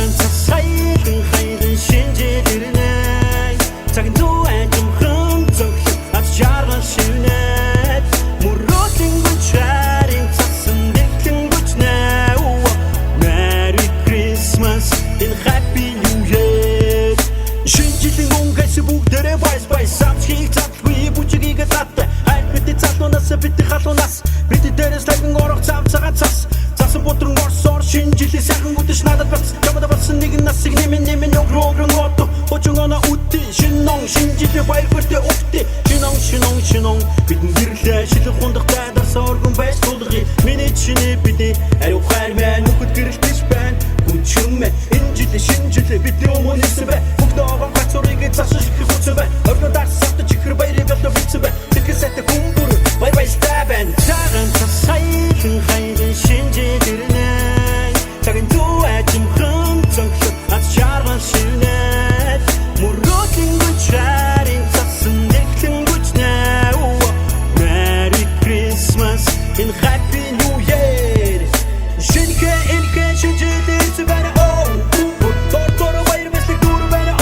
Цагаан цасайхан хайрын шинжлэрнэ цагийн дуэн томхон зогсох ад жаргал шивнэ мөрөөдлийн гүчээрийн цасан дэглэн гүчнэ Merry Christmas and Happy New Year шинжлэн өнгөс бүгдээрээ баяс самчгийг цатлгүй бүжигийг таттай хайр бидний цатлуунаас бидний халуунаас бидний дээрээс лайган орох цагаан цас Засан бодрон орсоор шинжилээ сайхан үдэш надад бас чамд болсон нэг насыг нэмэн өгрөөрөн ото очонгона үти шинон шинжилээ баяр бүртээ өгтээ шинон бидэн гэрлээ шилэн хундагтай дарсаа оргон байж тулгый миний чиний бидний ариу хайр мэн нүхэд гэрэлтэж байна гүнчмэ энэ шинжилээ бидний өмнөсөн бай бүгдөө гацурыг цааш их хүчтэй бай оргон дарсаа чихэр баярыг болоо бицэн бай тэрхээсээ хүмбүр бай стабэн цагаан цасайхан хайрын шинжилэрнэ цагийн дуэ томхон зогсох ад жаргал шивнэ мөрөөдлийн гүчээрийн цасан дэглэн гүчнэ Merry Christmas and Happy New Year шинэ элгэ шинжилээ зүбэнэ Тор баяр бэслэг дүр бэнэ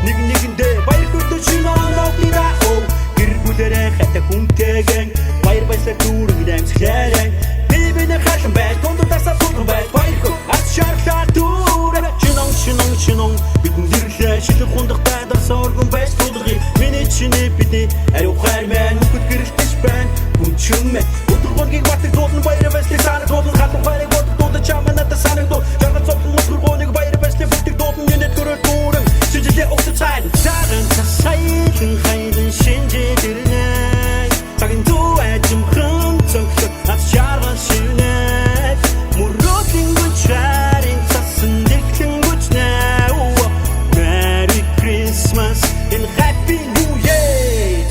нэгэндээ баяр хүртэ шинон ногнida гэр бүлэрэ хата хүнтэйгэн баяр бэслэг дүр гэмсгэлэрэн бибинэ хашин бай тондоосаа тулган бай баяр ат шархлаа дүр шинон бидэн гэрлээ шилэн хундагтай дарсаа оргон байж тулгый миний чиний бидний ариу хайр мэн нүхэд гэрэлтэж байна гүнчмэ өдөргонгийг батг дуулан баяр бэслэг санаа дуулан хатан баярыг бодох дуулан чамаа надад санаа дуу жаргал цогтон өдөргонийг баяр бэслэг бүтэг дуулан нэнэт гөрөл дүүрэн шинжилээ өгсөн цай цагаан цасайхан хайрын шинжилэрнэ цагийн дуэ томхон зогсох ад жаргал шивнэ мөрөөдлийн гүчээрийн цасан дэглэн гүчнэ Merry Christmas and Happy New Year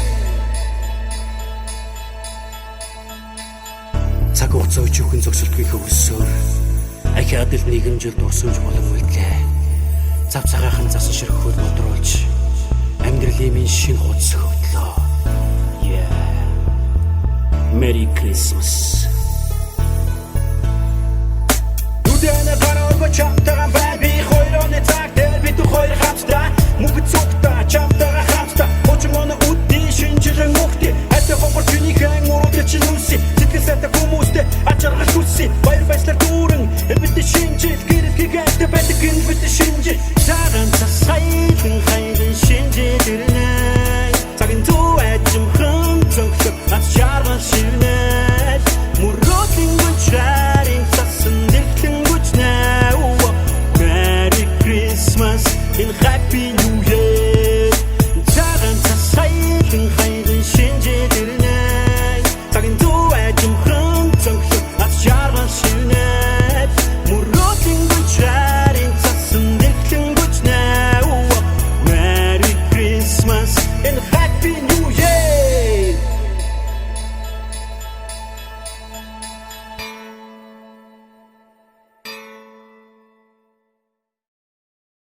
цаг хугацаа өчүүхэн зогсолтгүйх өсөөр ахиад л нэгэн жил дурсамж болон үлдлээ зав цагаахан засан ширхгүүд бодруулж амьдралын минь шин хуудас хөвдлөө Merry Christmas Үдэнэ гараага чамтагаан бай би хоёрооны цаг дээр бид хоёр хамтдаа мөнгө цогтаа чамтагаа хамтдаа очонгоно үдий шинжилэн өгтий хатаа хомбор чинийхэн мөрөдө чин үси сэтгэлсэт хүмүүстэй ачааргал хүсси баяр баясгалан дүүрэн бидний шинжил гэрэлгээд байдаг энэ бидний шинжил цагаан цасайхан хайрын шинжилэрнэ